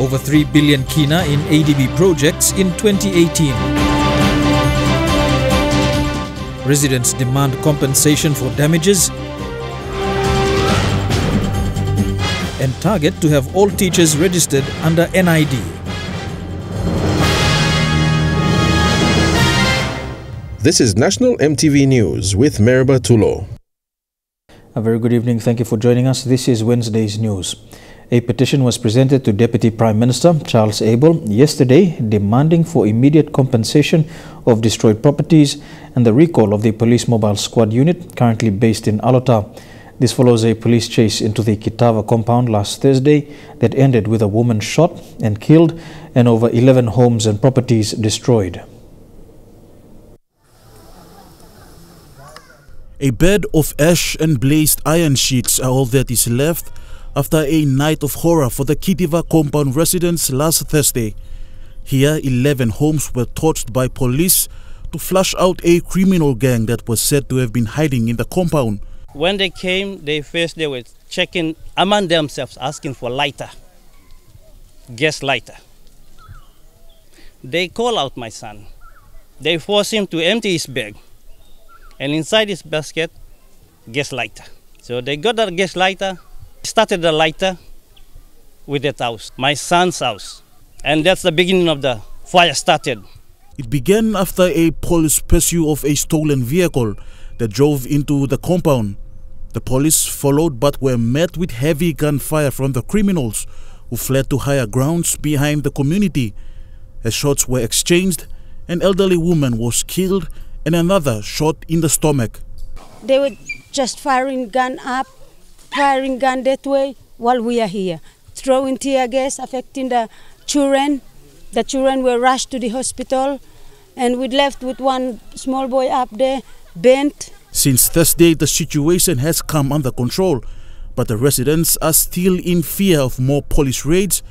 over 3 billion kina in ADB Projects in 2018. Residents demand compensation for damages and target to have all teachers registered under NID. This is National EMTV News with Meriba Tulo. A very good evening. Thank you for joining us. This is Wednesday's news. A petition was presented to Deputy Prime Minister Charles Abel yesterday demanding for immediate compensation of destroyed properties and the recall of the police mobile squad unit currently based in Alota. This follows a police chase into the Kitava compound last Thursday that ended with a woman shot and killed and over 11 homes and properties destroyed. A bed of ash and blazed iron sheets are all that is left after a night of horror for the Kitava compound residents last Thursday. Here, 11 homes were torched by police to flush out a criminal gang that was said to have been hiding in the compound. When they came, they were checking among themselves, asking for lighter, gas lighter. They call out my son. They force him to empty his bag, and inside his basket, gas lighter. So they got that gas lighter, started the lighter with that house, my son's house, and that's the beginning of the fire started. It began after a police pursuit of a stolen vehicle that drove into the compound. The police followed but were met with heavy gunfire from the criminals who fled to higher grounds behind the community. As shots were exchanged, an elderly woman was killed and another shot in the stomach. They were just firing gun up, firing gun that way while we are here, throwing tear gas, affecting the children. The children were rushed to the hospital and we left with one small boy up there, bent. Since Thursday, the situation has come under control, but the residents are still in fear of more police raids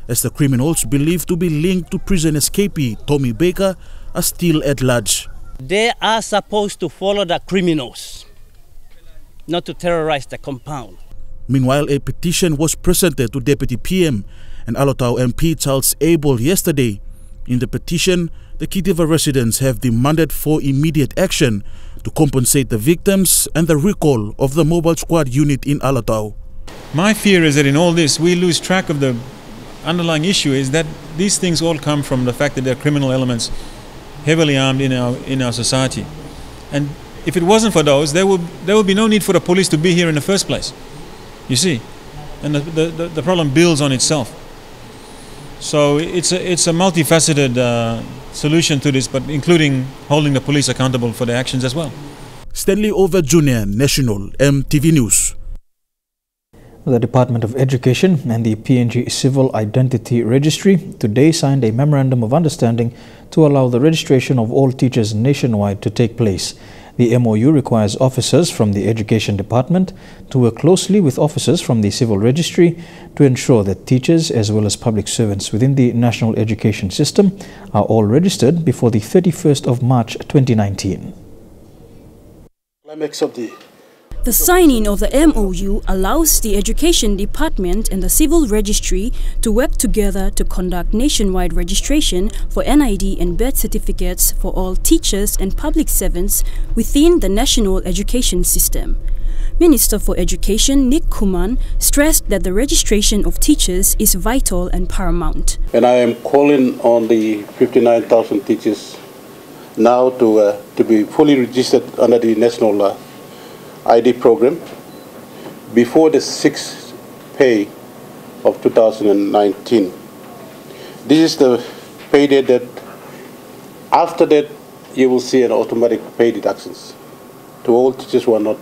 as the criminals believed to be linked to prison escapee Tommy Baker are still at large. They are supposed to follow the criminals, not to terrorize the compound. Meanwhile, a petition was presented to Deputy PM and Alotau MP Charles Abel yesterday. In the petition, the Kitava residents have demanded for immediate action to compensate the victims and the recall of the mobile squad unit in Alotau. My fear is that in all this, we lose track of the underlying issue is that these things all come from the fact that there are criminal elements heavily armed in our society. And if it wasn't for those, there would be no need for the police to be here in the first place. You see? And the problem builds on itself. So it's a multifaceted solution to this, but including holding the police accountable for their actions as well. Stanley Over Jr., National EMTV News. The Department of Education and the PNG Civil Identity Registry today signed a Memorandum of Understanding to allow the registration of all teachers nationwide to take place. The MOU requires officers from the Education Department to work closely with officers from the Civil Registry to ensure that teachers as well as public servants within the national education system are all registered before the 31st of March 2019. The signing of the MOU allows the Education Department and the Civil Registry to work together to conduct nationwide registration for NID and birth certificates for all teachers and public servants within the national education system. Minister for Education Nick Kuman stressed that the registration of teachers is vital and paramount. And I am calling on the 59,000 teachers now to be fully registered under the national ID program before the 6th pay of 2019. This is the pay date that after that you will see an automatic pay deductions to all teachers who are not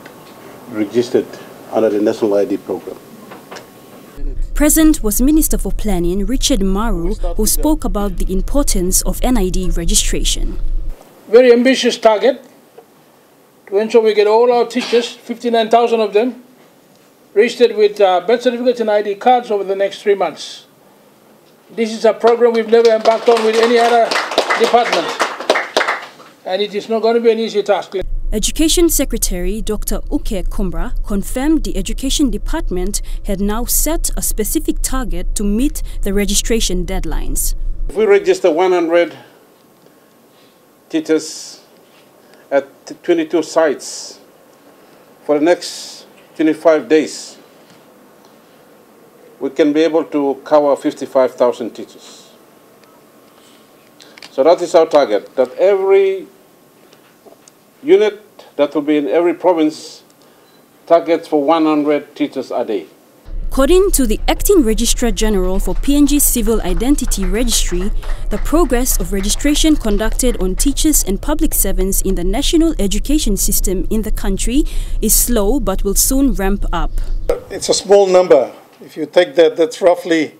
registered under the national ID program. Present was Minister for Planning Richard Maru, who spoke about the importance of NID registration. Very ambitious target to ensure we get all our teachers, 59,000 of them, registered with birth certificates and ID cards over the next 3 months. This is a program we've never embarked on with any other department, and it is not going to be an easy task. Education Secretary Dr. Uke Kumbra confirmed the Education Department had now set a specific target to meet the registration deadlines. If we register 100 teachers at 22 sites for the next 25 days, we can be able to cover 55,000 teachers. So that is our target, that every unit that will be in every province targets for 100 teachers a day. According to the Acting Registrar General for PNG Civil Identity Registry, the progress of registration conducted on teachers and public servants in the national education system in the country is slow but will soon ramp up. It's a small number. If you take that, that's roughly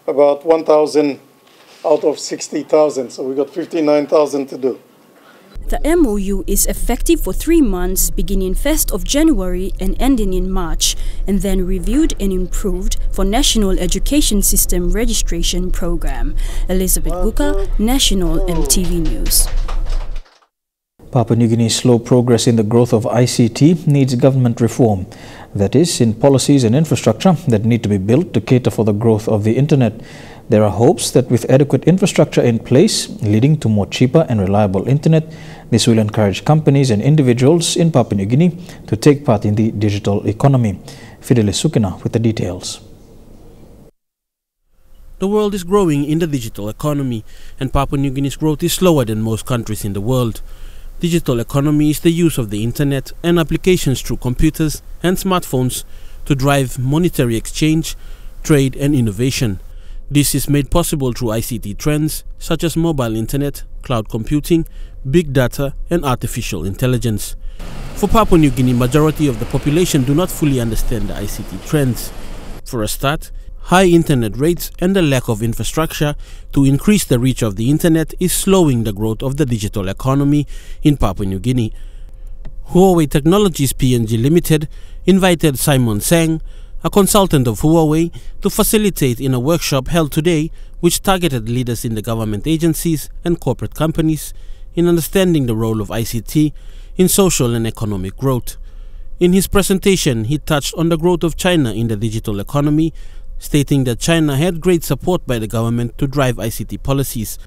about 1,000 out of 60,000, so we've got 59,000 to do. The MOU is effective for 3 months, beginning 1st of January and ending in March, and then reviewed and improved for National Education System Registration Program. Elizabeth Guka, National EMTV News. Papua New Guinea's slow progress in the growth of ICT needs government reform. That is, in policies and infrastructure that need to be built to cater for the growth of the internet. There are hopes that with adequate infrastructure in place, leading to more cheaper and reliable internet, this will encourage companies and individuals in Papua New Guinea to take part in the digital economy. Fidelis Sukina with the details. The world is growing in the digital economy, and Papua New Guinea's growth is slower than most countries in the world. Digital economy is the use of the internet and applications through computers and smartphones to drive monetary exchange, trade and innovation. This is made possible through ICT trends such as mobile internet, cloud computing, big data and artificial intelligence. For Papua New Guinea, majority of the population do not fully understand the ICT trends. For a start, high internet rates and the lack of infrastructure to increase the reach of the internet is slowing the growth of the digital economy in Papua New Guinea. Huawei Technologies PNG Limited invited Simon Sang, a consultant of Huawei, to facilitate in a workshop held today which targeted leaders in the government agencies and corporate companies in understanding the role of ICT in social and economic growth. In his presentation, he touched on the growth of China in the digital economy, stating that China had great support by the government to drive ICT policies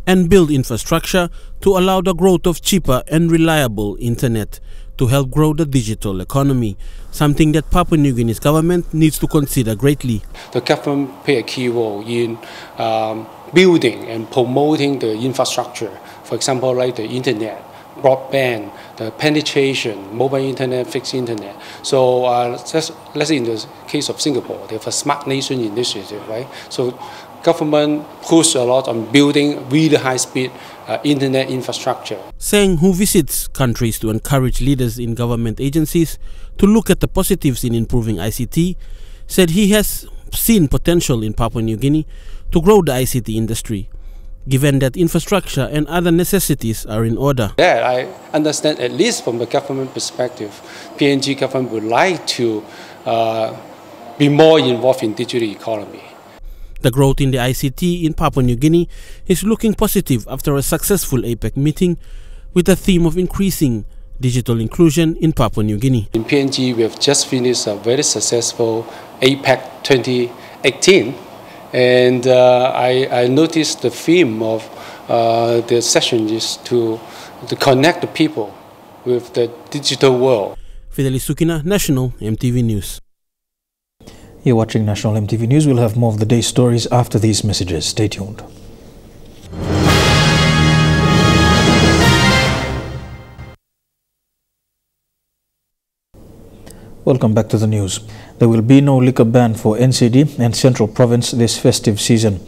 and build infrastructure to allow the growth of cheaper and reliable internet to help grow the digital economy, something that Papua New Guinea's government needs to consider greatly. The government play a key role in building and promoting the infrastructure, for example, like the internet, broadband, the penetration, mobile internet, fixed internet. So let's say in the case of Singapore, they have a Smart Nation initiative, right? So government push a lot on building really high-speed internet infrastructure. Sang, who visits countries to encourage leaders in government agencies to look at the positives in improving ICT, said he has seen potential in Papua New Guinea to grow the ICT industry, given that infrastructure and other necessities are in order. Yeah, I understand, at least from the government perspective, PNG government would like to be more involved in digital economy. The growth in the ICT in Papua New Guinea is looking positive after a successful APEC meeting with the theme of increasing digital inclusion in Papua New Guinea. In PNG, we have just finished a very successful APEC 2018. And I noticed the theme of the session is to connect the people with the digital world. Fidelis Sukina, National EMTV News. You're watching National EMTV News. We'll have more of the day's stories after these messages. Stay tuned. Welcome back to the news. There will be no liquor ban for NCD and Central Province this festive season.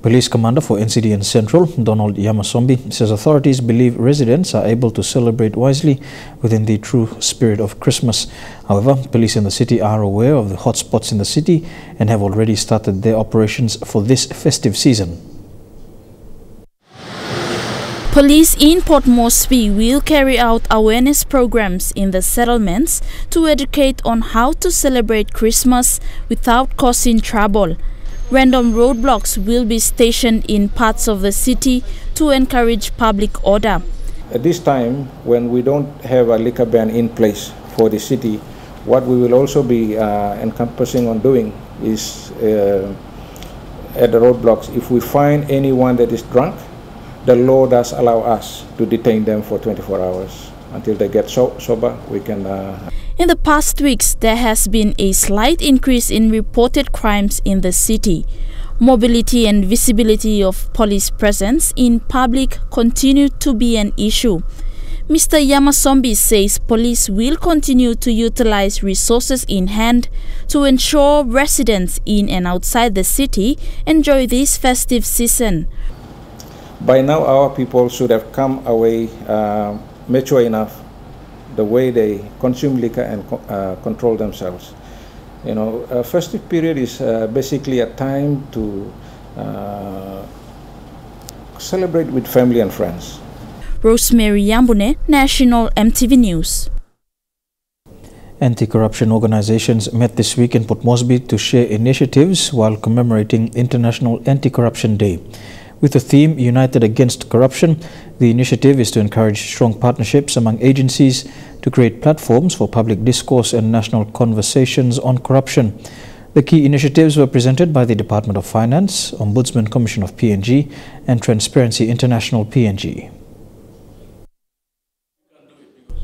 Police Commander for NCD and Central, Donald Yamasombi, says authorities believe residents are able to celebrate wisely within the true spirit of Christmas. However, police in the city are aware of the hotspots in the city and have already started their operations for this festive season. Police in Port Moresby will carry out awareness programs in the settlements to educate on how to celebrate Christmas without causing trouble. Random roadblocks will be stationed in parts of the city to encourage public order. At this time, when we don't have a liquor ban in place for the city, what we will also be encompassing on doing is at the roadblocks, if we find anyone that is drunk, the law does allow us to detain them for 24 hours until they get sober. We can. In the past weeks, there has been a slight increase in reported crimes in the city. Mobility and visibility of police presence in public continue to be an issue. Mr. Yamasombi says police will continue to utilize resources in hand to ensure residents in and outside the city enjoy this festive season. By now, our people should have come away mature enough the way they consume liquor and control themselves. You know, a festive period is basically a time to celebrate with family and friends. Rosemary Yambune, National EMTV News. Anti-corruption organizations met this week in Port Moresby to share initiatives while commemorating International Anti-Corruption Day. With the theme United Against Corruption, the initiative is to encourage strong partnerships among agencies to create platforms for public discourse and national conversations on corruption. The key initiatives were presented by the Department of Finance, Ombudsman Commission of PNG and Transparency International PNG.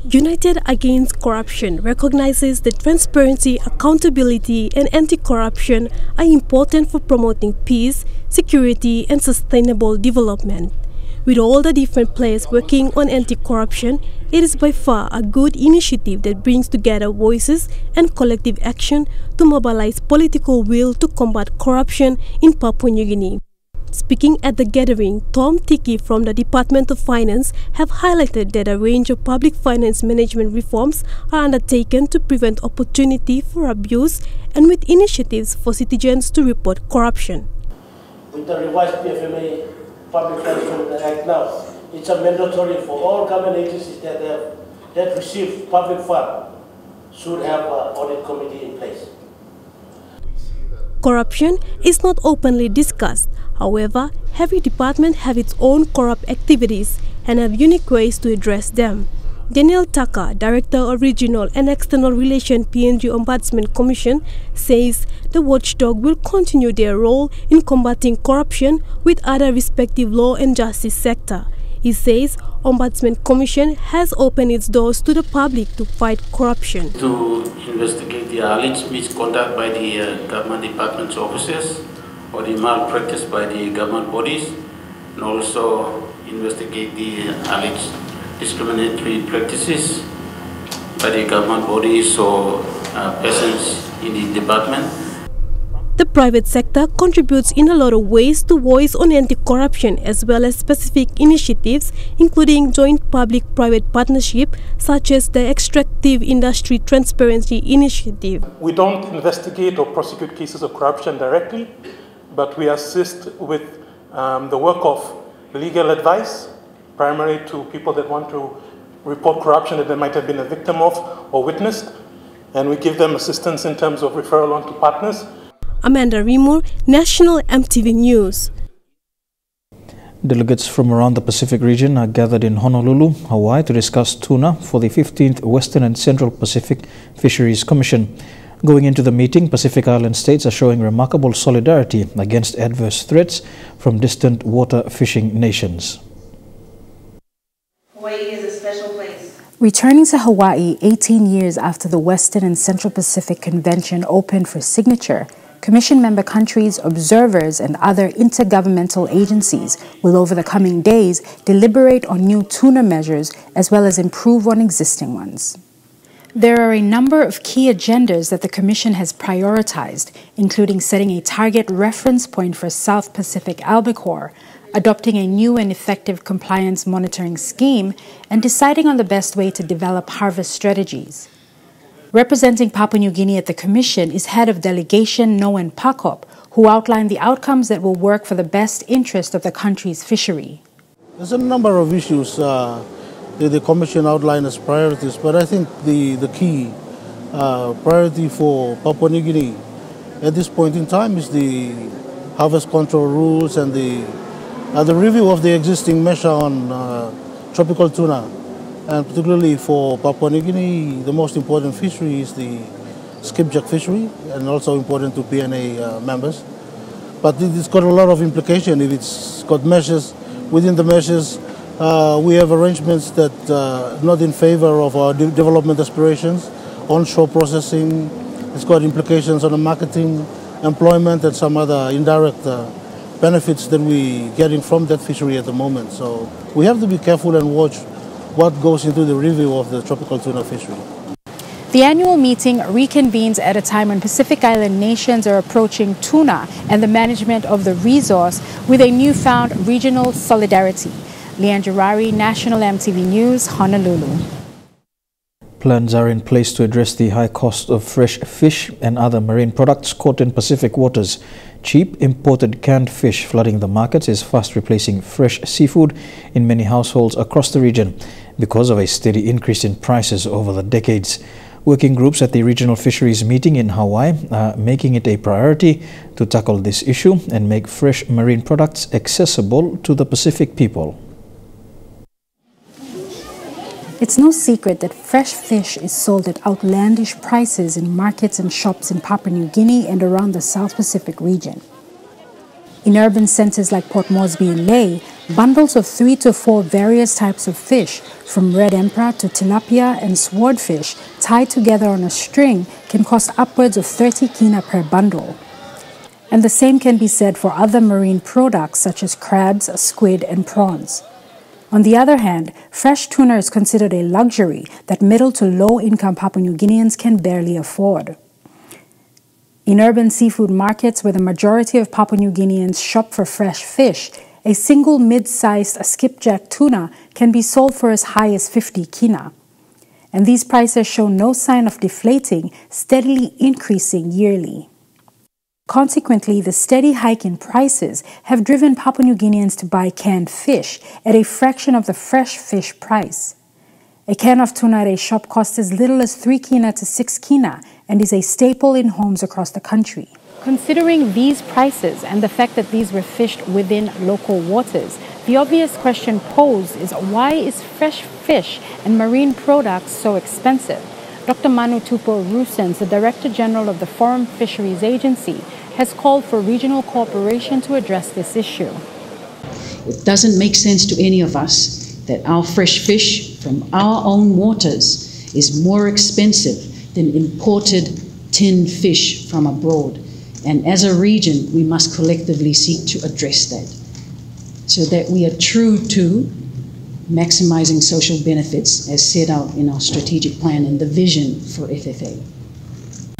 United Against Corruption recognizes that transparency, accountability, and anti-corruption are important for promoting peace, security, and sustainable development. With all the different players working on anti-corruption, it is by far a good initiative that brings together voices and collective action to mobilize political will to combat corruption in Papua New Guinea. Speaking at the gathering, Tom Tiki from the Department of Finance have highlighted that a range of public finance management reforms are undertaken to prevent opportunity for abuse and with initiatives for citizens to report corruption. With the revised PFMA Public Finance Act now, it's a mandatory for all government agencies that receive public fund should have an audit committee in place. Corruption is not openly discussed. However, every department have its own corrupt activities and have unique ways to address them. Daniel Taka, Director of Regional and External Relations PNG Ombudsman Commission, says the watchdog will continue their role in combating corruption with other respective law and justice sector. He says Ombudsman Commission has opened its doors to the public to fight corruption. To investigate the alleged misconduct by the government departments officers or the malpractice by the government bodies, and also investigate the alleged discriminatory practices by the government bodies or persons in the department. The private sector contributes in a lot of ways to voice on anti-corruption as well as specific initiatives including joint public-private partnership such as the Extractive Industry Transparency Initiative. We don't investigate or prosecute cases of corruption directly, but we assist with the work of legal advice, primarily to people that want to report corruption that they might have been a victim of or witnessed, and we give them assistance in terms of referral on to partners. Amanda Rimur, National EMTV News. Delegates from around the Pacific region are gathered in Honolulu, Hawaii to discuss tuna for the 15th Western and Central Pacific Fisheries Commission. Going into the meeting, Pacific Island states are showing remarkable solidarity against adverse threats from distant water fishing nations. Hawaii is a special place. Returning to Hawaii 18 years after the Western and Central Pacific Convention opened for signature, Commission member countries, observers, and other intergovernmental agencies will over the coming days deliberate on new tuna measures as well as improve on existing ones. There are a number of key agendas that the Commission has prioritized, including setting a target reference point for South Pacific albacore, adopting a new and effective compliance monitoring scheme, and deciding on the best way to develop harvest strategies. Representing Papua New Guinea at the Commission is head of delegation Noen Pakop, who outlined the outcomes that will work for the best interest of the country's fishery. There's a number of issues that the Commission outlined as priorities, but I think the key priority for Papua New Guinea at this point in time is the harvest control rules and the review of the existing measure on tropical tuna, and particularly for Papua New Guinea, the most important fishery is the skipjack fishery, and also important to PNA members. But it's got a lot of implication. If it's got measures, within the measures, we have arrangements that not in favor of our development aspirations, onshore processing. It's got implications on the marketing, employment, and some other indirect benefits that we're getting from that fishery at the moment. So we have to be careful and watch what goes into the review of the tropical tuna fishery. The annual meeting reconvenes at a time when Pacific Island nations are approaching tuna and the management of the resource with a newfound regional solidarity. Leanne Girari, National EMTV News, Honolulu. Plans are in place to address the high cost of fresh fish and other marine products caught in Pacific waters. Cheap imported canned fish flooding the markets is fast replacing fresh seafood in many households across the region because of a steady increase in prices over the decades. Working groups at the regional fisheries meeting in Hawaii are making it a priority to tackle this issue and make fresh marine products accessible to the Pacific people. It's no secret that fresh fish is sold at outlandish prices in markets and shops in Papua New Guinea and around the South Pacific region. In urban centers like Port Moresby and Lae, bundles of 3 to 4 various types of fish, from red emperor to tilapia and swordfish, tied together on a string, can cost upwards of 30 kina per bundle. And the same can be said for other marine products such as crabs, squid, and prawns. On the other hand, fresh tuna is considered a luxury that middle to low-income Papua New Guineans can barely afford. In urban seafood markets where the majority of Papua New Guineans shop for fresh fish, a single mid-sized skipjack tuna can be sold for as high as 50 kina. And these prices show no sign of deflating, steadily increasing yearly. Consequently, the steady hike in prices have driven Papua New Guineans to buy canned fish at a fraction of the fresh fish price. A can of tuna at a shop costs as little as 3 kina to 6 kina and is a staple in homes across the country. Considering these prices and the fact that these were fished within local waters, the obvious question posed is why is fresh fish and marine products so expensive? Dr. Manu Tupo Rusens, the Director General of the Foreign Fisheries Agency, has called for regional cooperation to address this issue. It doesn't make sense to any of us that our fresh fish from our own waters is more expensive than imported tinned fish from abroad. And as a region, we must collectively seek to address that so that we are true to maximizing social benefits as set out in our strategic plan and the vision for FFA.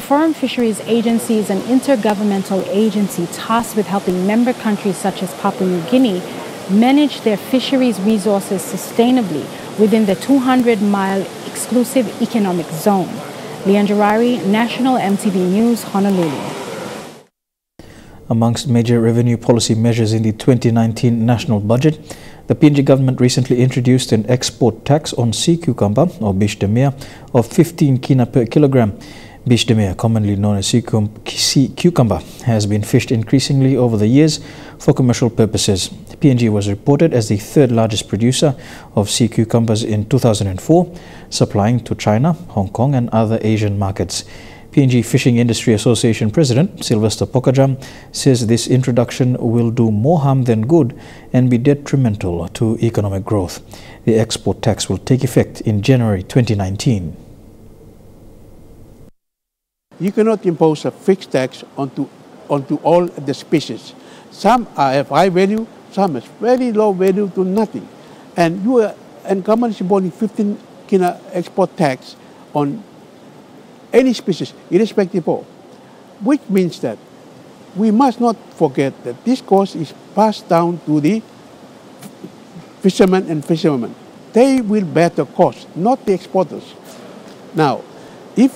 Foreign Fisheries Agency is an intergovernmental agency tasked with helping member countries such as Papua New Guinea manage their fisheries resources sustainably within the 200-mile exclusive economic zone. Leanne Girari, National EMTV News, Honolulu. Amongst major revenue policy measures in the 2019 national budget, the PNG government recently introduced an export tax on sea cucumber, or biche de mer, of 15 kina per kilogram. Biche de mer, commonly known as sea cucumber, has been fished increasingly over the years for commercial purposes. PNG was reported as the third largest producer of sea cucumbers in 2004, supplying to China, Hong Kong and other Asian markets. PNG Fishing Industry Association President Sylvester Pokajam says this introduction will do more harm than good and be detrimental to economic growth. The export tax will take effect in January 2019. You cannot impose a fixed tax onto all the species. Some have high value, some have very low value to nothing. And government is imposing 15 kina export tax on any species, irrespective of, which means that we must not forget that this cost is passed down to the fishermen and fisherwomen. They will bear the cost, not the exporters. Now, if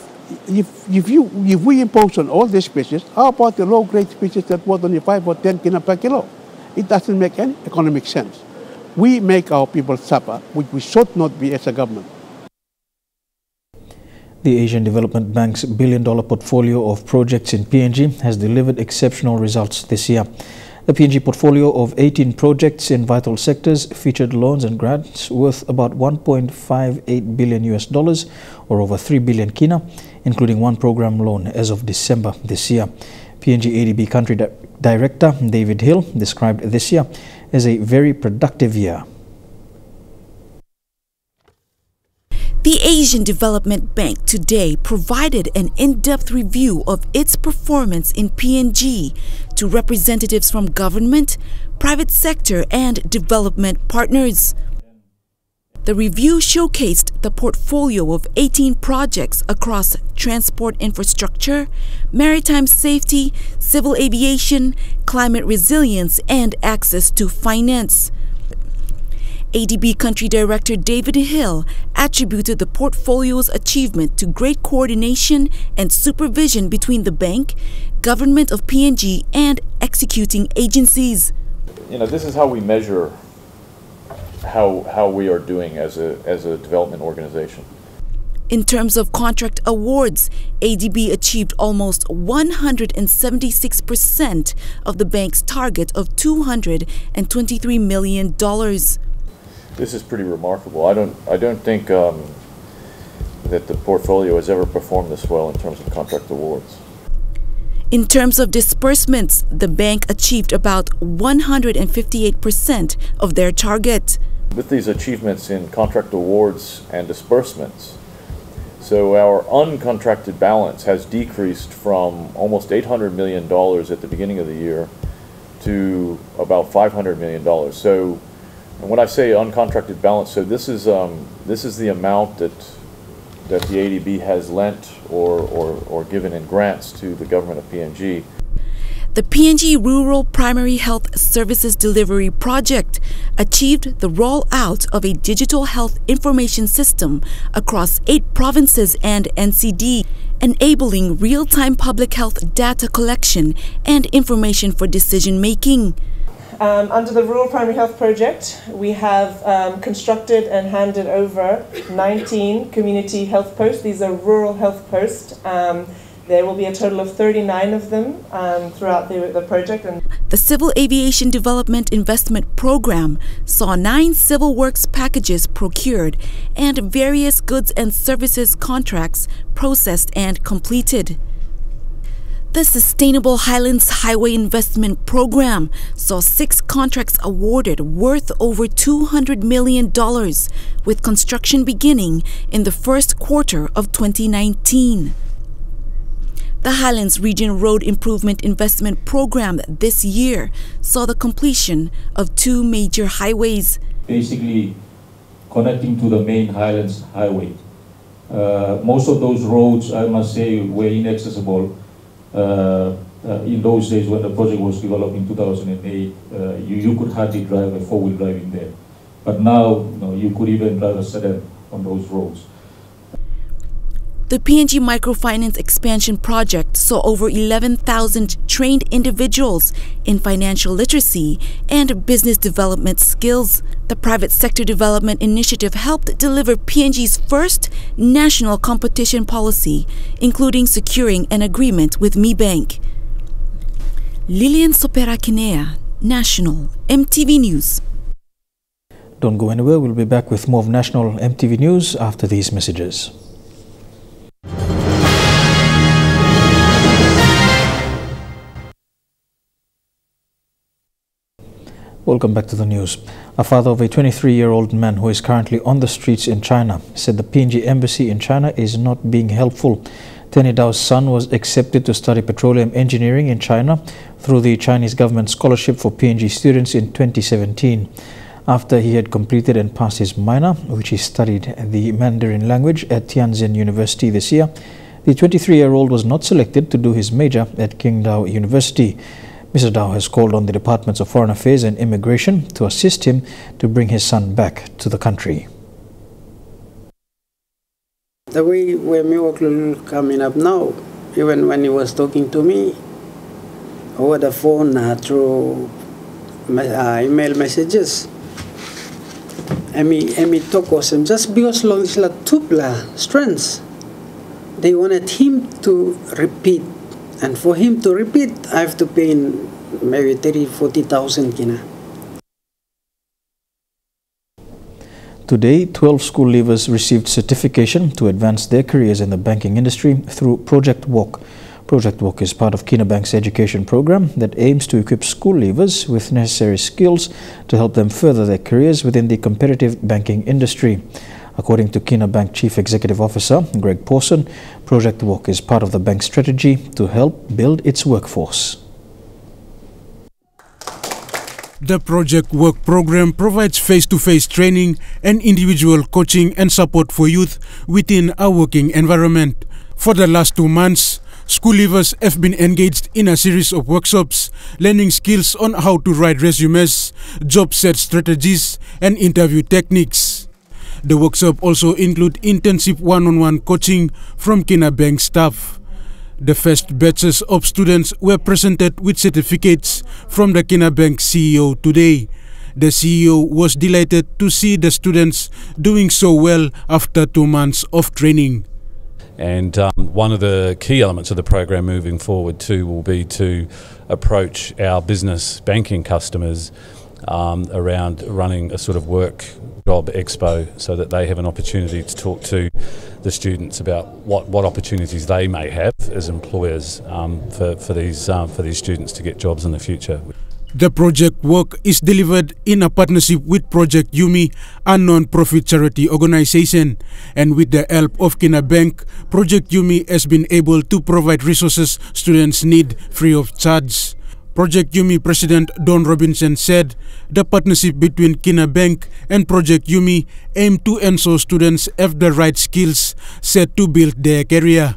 we impose on all these species, how about the low-grade species that worth only 5 or 10 kina per kilo? It doesn't make any economic sense. We make our people suffer, which we should not be as a government. The Asian Development Bank's billion-dollar portfolio of projects in PNG has delivered exceptional results this year. The PNG portfolio of 18 projects in vital sectors featured loans and grants worth about $1.58 billion or over 3 billion kina, including one program loan as of December this year. PNG ADB Country Director David Hill described this year as a very productive year. The Asian Development Bank today provided an in-depth review of its performance in PNG to representatives from government, private sector and development partners. The review showcased the portfolio of 18 projects across transport infrastructure, maritime safety, civil aviation, climate resilience and access to finance. ADB Country Director David Hill attributed the portfolio's achievement to great coordination and supervision between the bank, government of PNG, and executing agencies. This is how we measure how we are doing as a development organization. In terms of contract awards, ADB achieved almost 176% of the bank's target of $223 million. This is pretty remarkable. I don't think that the portfolio has ever performed this well in terms of contract awards. In terms of disbursements, the bank achieved about 158% of their target. With these achievements in contract awards and disbursements, so our uncontracted balance has decreased from almost $800 million at the beginning of the year to about $500 million. So, and when I say uncontracted balance, so this is the amount that the ADB has lent or given in grants to the government of PNG. The PNG Rural Primary Health Services Delivery Project achieved the rollout of a digital health information system across 8 provinces and NCD, enabling real-time public health data collection and information for decision-making. Under the Rural Primary Health Project, we have constructed and handed over 19 community health posts. These are rural health posts. There will be a total of 39 of them throughout the project. The Civil Aviation Development Investment Program saw 9 civil works packages procured and various goods and services contracts processed and completed. The Sustainable Highlands Highway Investment Program saw 6 contracts awarded worth over $200 million, with construction beginning in the first quarter of 2019. The Highlands Region Road Improvement Investment Program this year saw the completion of 2 major highways. Basically connecting to the main Highlands Highway. Most of those roads, I must say, were inaccessible in those days when the project was developed in 2008. You could hardly drive a 4-wheel drive in there. But now, you could even drive a sedan on those roads. The PNG Microfinance Expansion Project saw over 11,000 trained individuals in financial literacy and business development skills. The Private Sector Development Initiative helped deliver PNG's first national competition policy, including securing an agreement with Mi Bank. Lilian Sopera Kinea, National EMTV News. Don't go anywhere. We'll be back with more of National EMTV News after these messages. Welcome back to the news. A father of a 23-year-old man who is currently on the streets in China said the PNG embassy in China is not being helpful. Tenny Dao's son was accepted to study petroleum engineering in China through the Chinese government scholarship for PNG students in 2017. After he had completed and passed his minor, which he studied the Mandarin language at Tianjin University this year, the 23-year-old was not selected to do his major at Qingdao University. Mr. Dao has called on the Departments of Foreign Affairs and Immigration to assist him to bring his son back to the country. The way where miracle coming up now, even when he was talking to me over the phone through email messages, Emi talk was him just because long two strengths. They wanted him to repeat And for him to repeat, I have to pay in maybe 30,000-40,000 kina. Today, 12 school leavers received certification to advance their careers in the banking industry through Project Walk. Project Walk is part of Kina Bank's education program that aims to equip school leavers with necessary skills to help them further their careers within the competitive banking industry. According to Kina Bank Chief Executive Officer Greg Pawson, Project Walk is part of the bank's strategy to help build its workforce. The Project Work program provides face-to-face training and individual coaching and support for youth within a working environment. For the last 2 months, school leavers have been engaged in a series of workshops, learning skills on how to write resumes, job search strategies, and interview techniques. The workshop also include intensive one-on-one coaching from Kina Bank staff. The first batches of students were presented with certificates from the Kina Bank CEO today. The CEO was delighted to see the students doing so well after 2 months of training. And one of the key elements of the program moving forward too will be to approach our business banking customers around running a sort of work job expo so that they have an opportunity to talk to the students about what opportunities they may have as employers for these students to get jobs in the future. The project work is delivered in a partnership with Project Yumi, a non-profit charity organization. And with the help of Kina Bank, Project Yumi has been able to provide resources students need free of charge. Project Yumi President Don Robinson said the partnership between Kina Bank and Project Yumi aim to ensure students have the right skills set to build their career.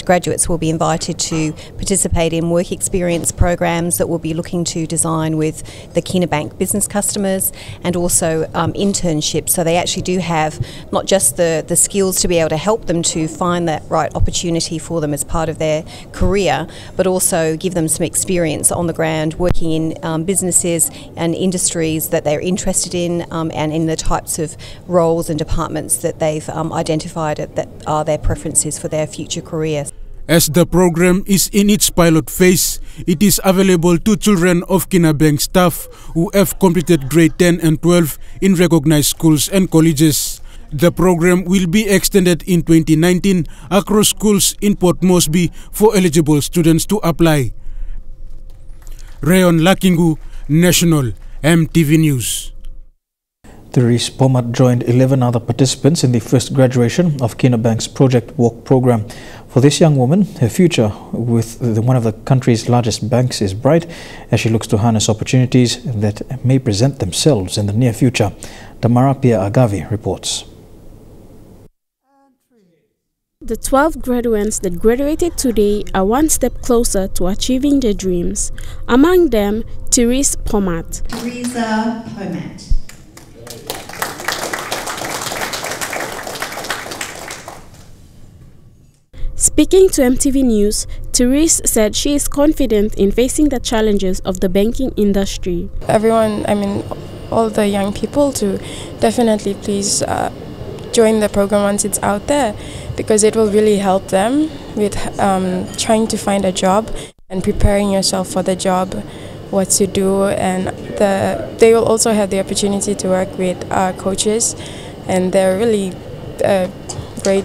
Graduates will be invited to participate in work experience programs that we'll be looking to design with the Kina Bank business customers, and also internships, so they actually do have not just the skills to be able to help them to find that right opportunity for them as part of their career, but also give them some experience on the ground working in businesses and industries that they're interested in, and in the types of roles and departments that they've identified that are their preferences for their future career. As the program is in its pilot phase, it is available to children of Kina Bank staff who have completed grade 10 and 12 in recognized schools and colleges. The program will be extended in 2019 across schools in Port Moresby for eligible students to apply. Rayon Lakingu, National EMTV News. Therese Pomat joined 11 other participants in the first graduation of Kina Bank's Project Walk program. For this young woman, her future with one of the country's largest banks is bright as she looks to harness opportunities that may present themselves in the near future. Tamara Pia Agavi reports. The 12 graduates that graduated today are one step closer to achieving their dreams. Among them, Therese Pomat. Teresa Pomat. Speaking to EMTV News, Therese said she is confident in facing the challenges of the banking industry. Everyone, all the young people to definitely please join the program once it's out there, because it will really help them with trying to find a job and preparing yourself for the job, what to do, and they will also have the opportunity to work with coaches, and they're really great.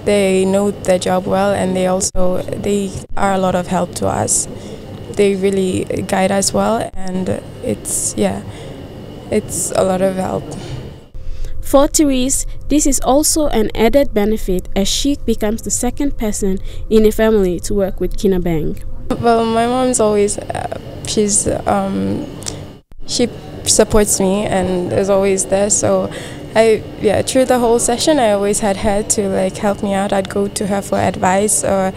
They know their job well, and they are a lot of help to us. They really guide us well, and it's a lot of help. For Therese, this is also an added benefit as she becomes the second person in a family to work with Kina Bank. Well, my mom's always, she supports me and is always there, so through the whole session I always had her to help me out. I'd go to her for advice or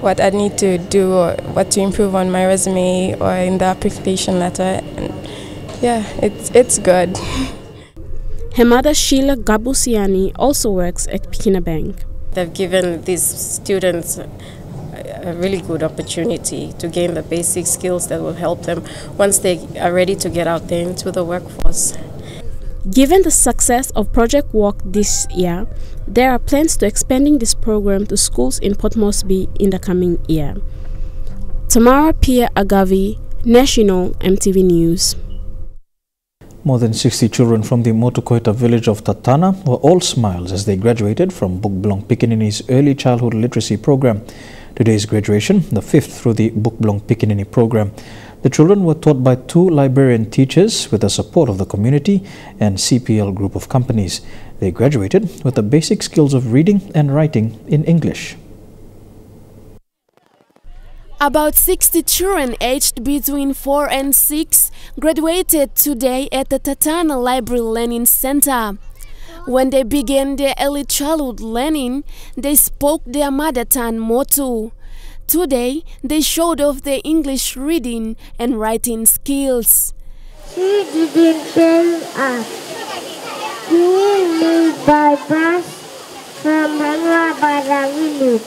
what I need to do or what to improve on my resume or in the application letter, and it's good. Her mother Sheila Gabusiani also works at Kina Bank. They've given these students a really good opportunity to gain the basic skills that will help them once they are ready to get out there into the workforce. Given the success of Project Walk this year, there are plans to expanding this program to schools in Port Moresby in the coming year. Tamara Pia Agavi, National EMTV News. More than 60 children from the Motukoita village of Tatana were all smiles as they graduated from Bukblong Pikinini's early childhood literacy program. Today's graduation, the fifth through the Bukblong Pikinini program. The children were taught by 2 librarian teachers with the support of the community and CPL group of companies. They graduated with the basic skills of reading and writing in English. About 60 children aged between 4 and 6 graduated today at the Tatana Library Learning Center. When they began their early childhood learning, they spoke their mother tongue Motu. Today, they showed off their English reading and writing skills. She didn't tell us. She lived by bus from Hanwabara village.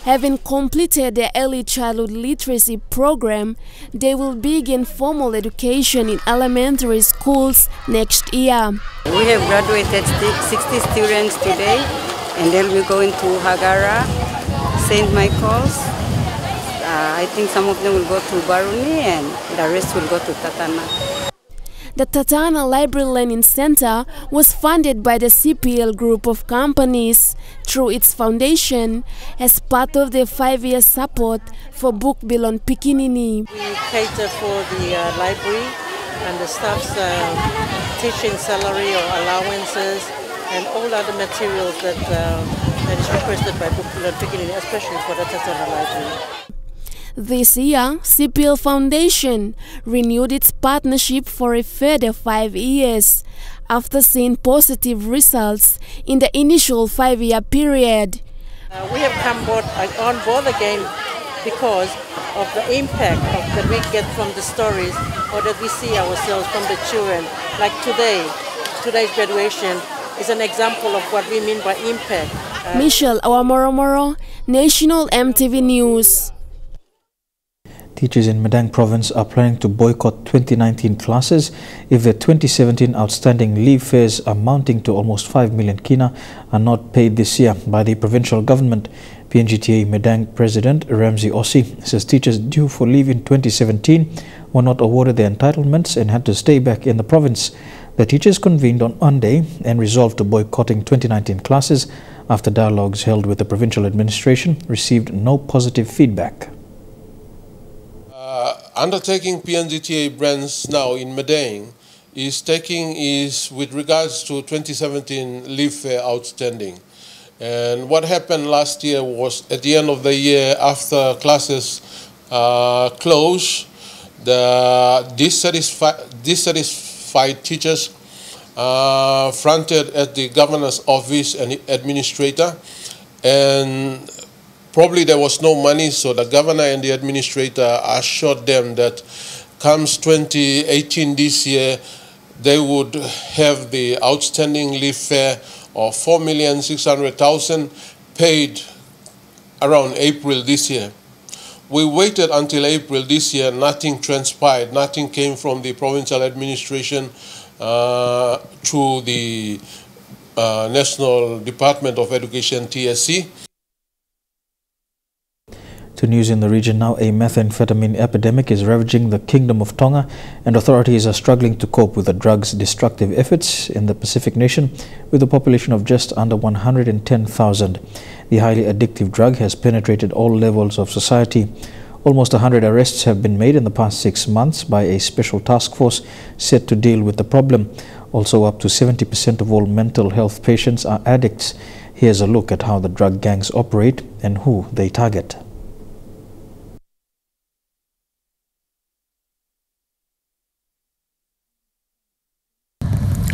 Having completed their early childhood literacy program, they will begin formal education in elementary schools next year. We have graduated 60 students today, and then we're going to Hagara, St. Michael's. I think some of them will go to Baruni and the rest will go to Tatana. The Tatana Library Learning Center was funded by the CPL group of companies through its foundation as part of their 5-year support for Bukblong Pikinini. We cater for the library and the staff's teaching salary or allowances and all other materials that is requested by Bukblong Pikinini, especially for the Tatana Library. This year, CPL Foundation renewed its partnership for a further 5 years after seeing positive results in the initial 5-year period. We have come on board again because of the impact that we get from the stories or that we see ourselves from the children. Like today's graduation is an example of what we mean by impact. Michelle Awamoromoro, National EMTV News. Teachers in Medang province are planning to boycott 2019 classes if their 2017 outstanding leave fares amounting to almost 5 million kina are not paid this year by the provincial government. PNGTA Medang President Ramzi Ossi says teachers due for leave in 2017 were not awarded their entitlements and had to stay back in the province. The teachers convened on Monday and resolved to boycotting 2019 classes after dialogues held with the provincial administration received no positive feedback. Undertaking PNGTA branch now in Medang is with regards to 2017 leave fare outstanding. And what happened last year was at the end of the year after classes closed, the dissatisfied teachers fronted at the governor's office and administrator, and probably there was no money, so the governor and the administrator assured them that comes 2018 this year, they would have the outstanding leave fare of 4,600,000 paid around April this year. We waited until April this year, nothing transpired, nothing came from the provincial administration through the National Department of Education, TSC. To news in the region now, a methamphetamine epidemic is ravaging the Kingdom of Tonga and authorities are struggling to cope with the drug's destructive efforts in the Pacific nation with a population of just under 110,000. The highly addictive drug has penetrated all levels of society. Almost 100 arrests have been made in the past 6 months by a special task force set to deal with the problem. Also, up to 70% of all mental health patients are addicts. Here's a look at how the drug gangs operate and who they target.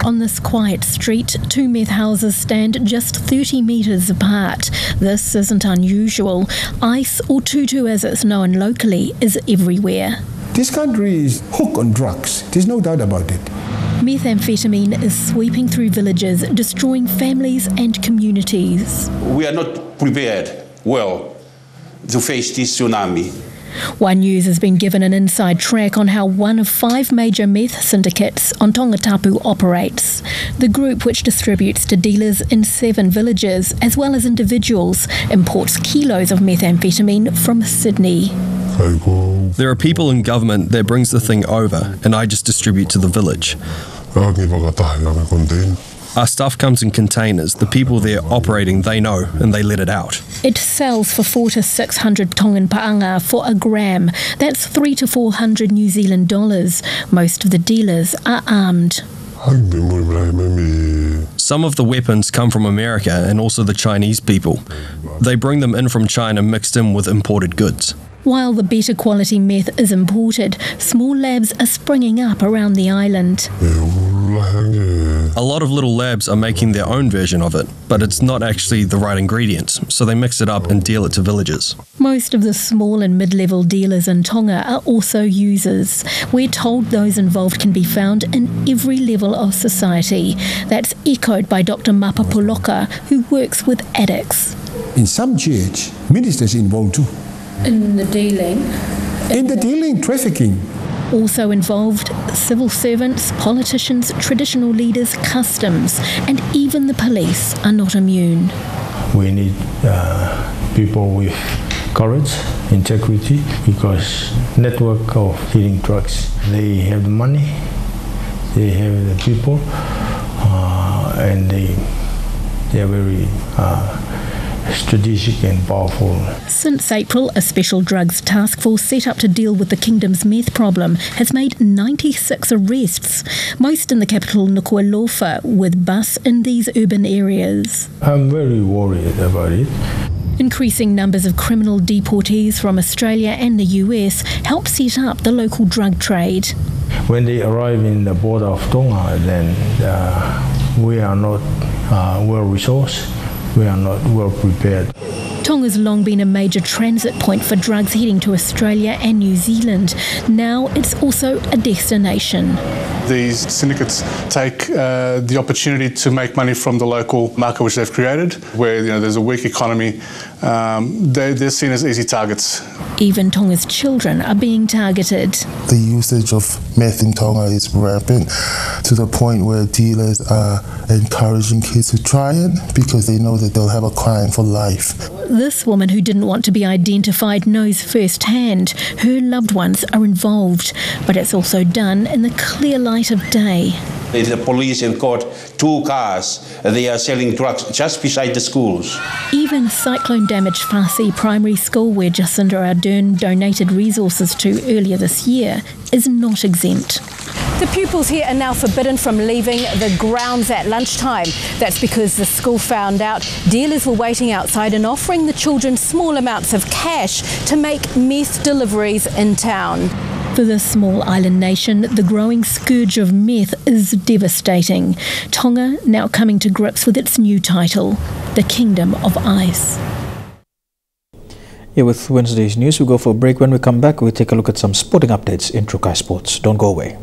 On this quiet street, 2 meth houses stand just 30 metres apart. This isn't unusual. ICE, or Tutu as it's known locally, is everywhere. This country is hooked on drugs. There's no doubt about it. Methamphetamine is sweeping through villages, destroying families and communities. We are not prepared well to face this tsunami. One News has been given an inside track on how one of 5 major meth syndicates on Tongatapu operates. The group, which distributes to dealers in 7 villages as well as individuals, imports kilos of methamphetamine from Sydney. There are people in government that brings the thing over, and I just distribute to the village. Our stuff comes in containers. The people there operating, they know, and they let it out. It sells for 400 to 600 Tongan paanga for a gram. That's 300 to 400 New Zealand dollars. Most of the dealers are armed. Some of the weapons come from America and also the Chinese people. They bring them in from China mixed in with imported goods. While the better quality meth is imported, small labs are springing up around the island. A lot of little labs are making their own version of it, but it's not actually the right ingredients, so they mix it up and deal it to villages. Most of the small and mid-level dealers in Tonga are also users. We're told those involved can be found in every level of society. That's echoed by Dr. Mapa Poloka, who works with addicts. In some church, ministers involved too. In the dealing? In the dealing, trafficking. Also involved, civil servants, politicians, traditional leaders, customs, and even the police are not immune. We need people with courage, integrity, because network of dealing drugs, they have the money, they have the people, and they are very strategic and powerful. Since April, a special drugs task force set up to deal with the kingdom's meth problem has made 96 arrests, most in the capital Nuku'alofa, with bus in these urban areas. I'm very worried about it. Increasing numbers of criminal deportees from Australia and the US help set up the local drug trade. When they arrive in the border of Tonga, then we are not well-resourced. We are not well prepared. Tonga's long been a major transit point for drugs heading to Australia and New Zealand. Now it's also a destination. These syndicates take the opportunity to make money from the local market which they've created, where there's a weak economy. They're seen as easy targets. Even Tonga's children are being targeted. The usage of meth in Tonga is rampant to the point where dealers are encouraging kids to try it because they know that they'll have a client for life. This woman, who didn't want to be identified, knows firsthand her loved ones are involved, but it's also done in the clear light of day. The police have got 2 cars. They are selling drugs just beside the schools. Even cyclone-damaged Farsi Primary School, where Jacinda Ardern donated resources to earlier this year, is not exempt. The pupils here are now forbidden from leaving the grounds at lunchtime. That's because the school found out dealers were waiting outside and offering the children small amounts of cash to make meth deliveries in town. For this small island nation, the growing scourge of meth is devastating. Tonga now coming to grips with its new title, the Kingdom of Ice. Here with Wednesday's news, we go for a break. When we come back, we take a look at some sporting updates in Trukai Sports. Don't go away.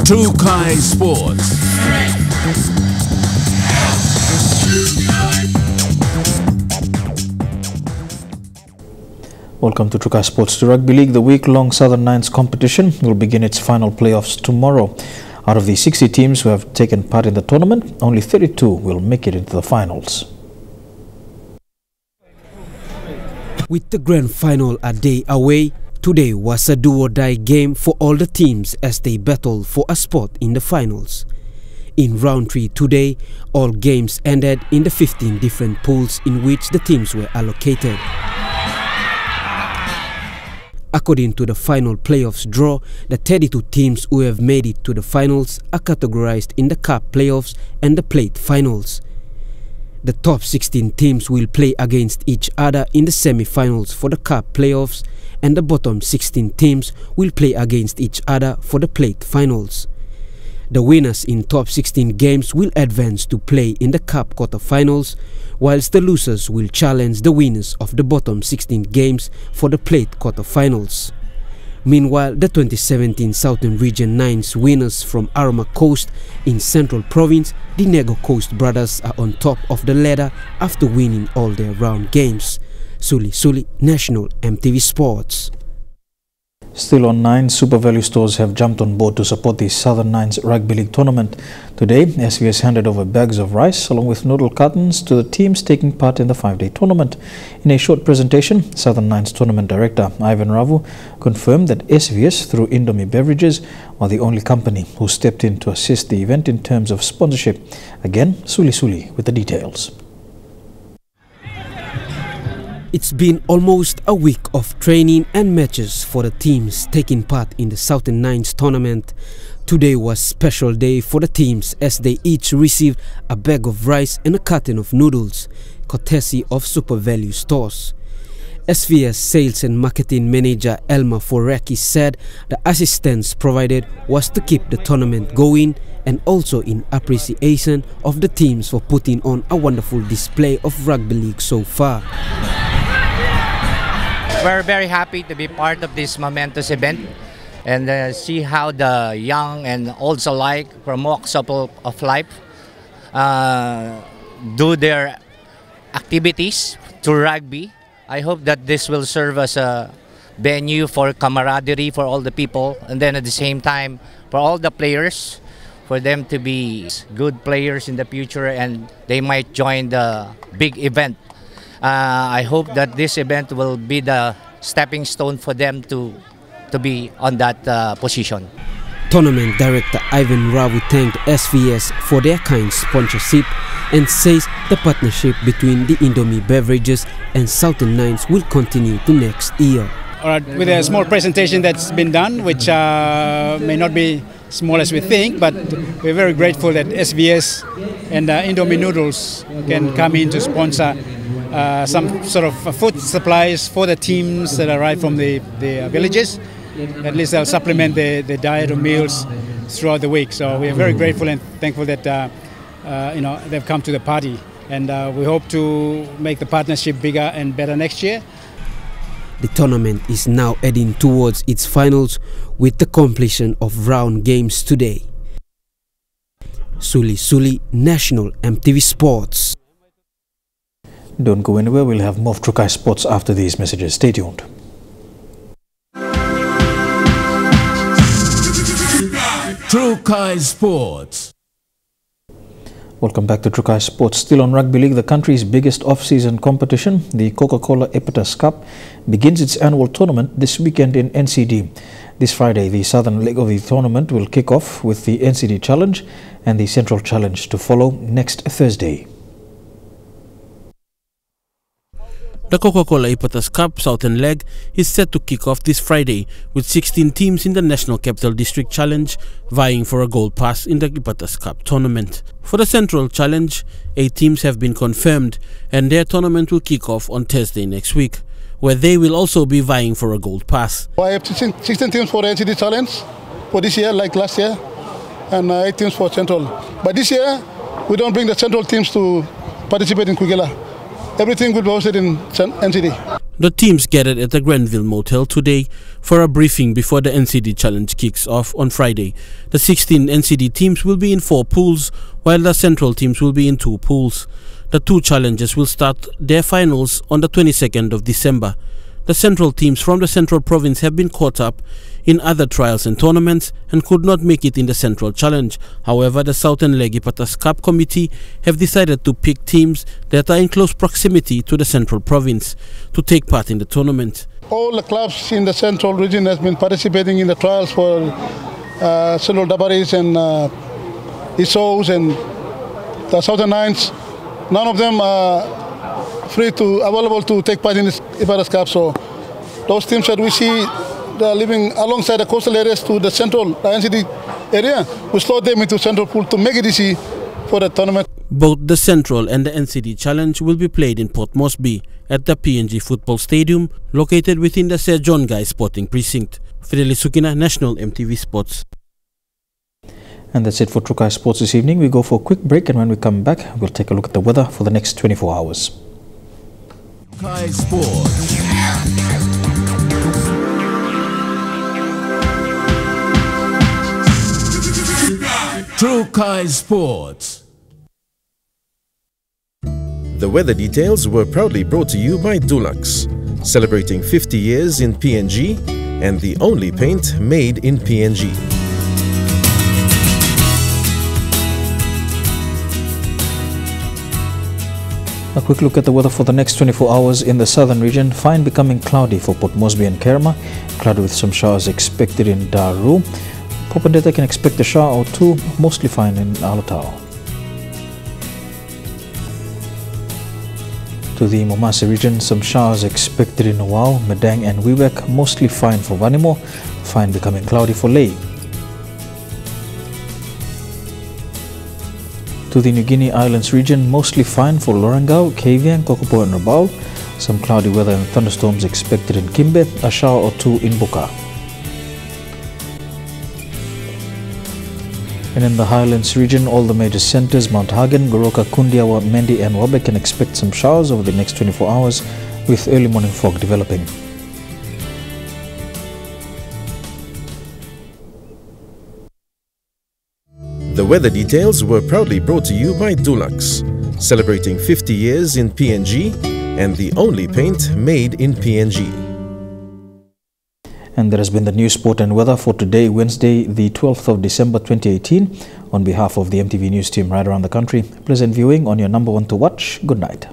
Trukai Sports. Welcome to Trukai Sports. The Rugby League, the week-long Southern Nines competition, will begin its final playoffs tomorrow. Out of the 60 teams who have taken part in the tournament, only 32 will make it into the finals. With the grand final a day away, today was a do-or-die game for all the teams as they battled for a spot in the finals. In round 3 today, all games ended in the 15 different pools in which the teams were allocated. According to the final playoffs draw, the 32 teams who have made it to the finals are categorized in the Cup playoffs and the Plate finals. The top 16 teams will play against each other in the semi-finals for the Cup playoffs, and the bottom 16 teams will play against each other for the Plate finals. The winners in top 16 games will advance to play in the Cup quarterfinals, whilst the losers will challenge the winners of the bottom 16 games for the Plate quarterfinals. Meanwhile, the 2017 Southern Region 9's winners from Arama Coast in Central Province, the Nego Coast brothers, are on top of the ladder after winning all their round games. Suli National EMTV Sports. Still on 9 Super Value stores have jumped on board to support the Southern Nines Rugby League tournament. Today, SVS handed over bags of rice along with noodle cartons to the teams taking part in the 5-day tournament. In a short presentation, Southern Nines Tournament Director Ivan Ravu confirmed that SVS through Indomie Beverages are the only company who stepped in to assist the event in terms of sponsorship. Again, Suli with the details. It's been almost a week of training and matches for the teams taking part in the Southern Nines tournament. Today was a special day for the teams as they each received a bag of rice and a carton of noodles, courtesy of Super Value stores. SVS Sales and Marketing Manager Elma Foreki said the assistance provided was to keep the tournament going and also in appreciation of the teams for putting on a wonderful display of rugby league so far. We're very happy to be part of this momentous event and see how the young and olds alike from walks of life do their activities through rugby. I hope that this will serve as a venue for camaraderie for all the people, and then at the same time for all the players, for them to be good players in the future and they might join the big event. I hope that this event will be the stepping stone for them to be on that position. Tournament Director Ivan Ravu thanked SVS for their kind sponsorship and says the partnership between the Indomie Beverages and Southern Nines will continue to next year. All right, with a small presentation that's been done, which may not be small as we think, but we're very grateful that SVS and Indomie Noodles can come in to sponsor some sort of food supplies for the teams that arrive from the villages. At least they'll supplement the diet of meals throughout the week. So we are very grateful and thankful that they've come to the party, and we hope to make the partnership bigger and better next year. The tournament is now heading towards its finals with the completion of round games today. Suli, National EMTV Sports. Don't go anywhere, we'll have more of Trukai Sports after these messages. Stay tuned. Trukai Sports. Welcome back to Trukai Sports. Still on Rugby League, the country's biggest off-season competition, the Coca-Cola Epitas Cup, begins its annual tournament this weekend in NCD. This Friday, the southern leg of the tournament will kick off with the NCD Challenge and the Central Challenge to follow next Thursday. The Coca-Cola Epitas Cup Southern Leg is set to kick off this Friday with 16 teams in the National Capital District Challenge vying for a gold pass in the Epitas Cup tournament. For the Central Challenge, 8 teams have been confirmed and their tournament will kick off on Thursday next week, where they will also be vying for a gold pass. I have 16 teams for the NCD Challenge for this year, like last year, and 8 teams for Central. But this year, we don't bring the Central teams to participate in Kugela. Everything will be hosted in NCD. The teams gathered at the Granville Motel today for a briefing before the NCD Challenge kicks off on Friday. The 16 NCD teams will be in 4 pools, while the Central teams will be in 2 pools. The 2 challenges will start their finals on the 22nd of December. The Central teams from the Central Province have been caught up in other trials and tournaments and could not make it in the Central Challenge. However, the Southern Leg Epitas Cup Committee have decided to pick teams that are in close proximity to the Central Province to take part in the tournament. All the clubs in the Central region has been participating in the trials for Central Dabaris and ISOs and the Southern Nines. None of them are available to take part in this Epitas Cup. So those teams that we see that are living alongside the coastal areas to the Central, the NCD area, we slot them into Central Pool to make it easy for the tournament. Both the Central and the NCD Challenge will be played in Port Moresby at the PNG Football Stadium, located within the Sir John Guy Sporting Precinct. Fidelis Sukina, National EMTV Sports. And that's it for Trukai Sports this evening. We go for a quick break, and when we come back, we'll take a look at the weather for the next 24 hours. Trukai Sports. Trukai Sports. The weather details were proudly brought to you by Dulux. Celebrating 50 years in PNG, and the only paint made in PNG. A quick look at the weather for the next 24 hours in the southern region. Fine becoming cloudy for Port Moresby and Kerma. Cloudy with some showers expected in Daru. Popondetta can expect a shower or two, mostly fine in Alotau. To the Momase region, some showers expected in Wau, Medang and Wewak, mostly fine for Vanimo. Fine becoming cloudy for Lae. To the New Guinea Islands region, mostly fine for Lorengau, Kavieng, Kokopo and Rabaul. Some cloudy weather and thunderstorms expected in Kimbe, a shower or two in Buka. And in the Highlands region, all the major centres, Mount Hagen, Goroka, Kundiawa, Mendi and Wabe can expect some showers over the next 24 hours with early morning fog developing. The weather details were proudly brought to you by Dulux, celebrating 50 years in PNG and the only paint made in PNG. And that has been the news, sport and weather for today, Wednesday, the 12th of December 2018. On behalf of the EMTV News team right around the country, pleasant viewing on your number one to watch. Good night.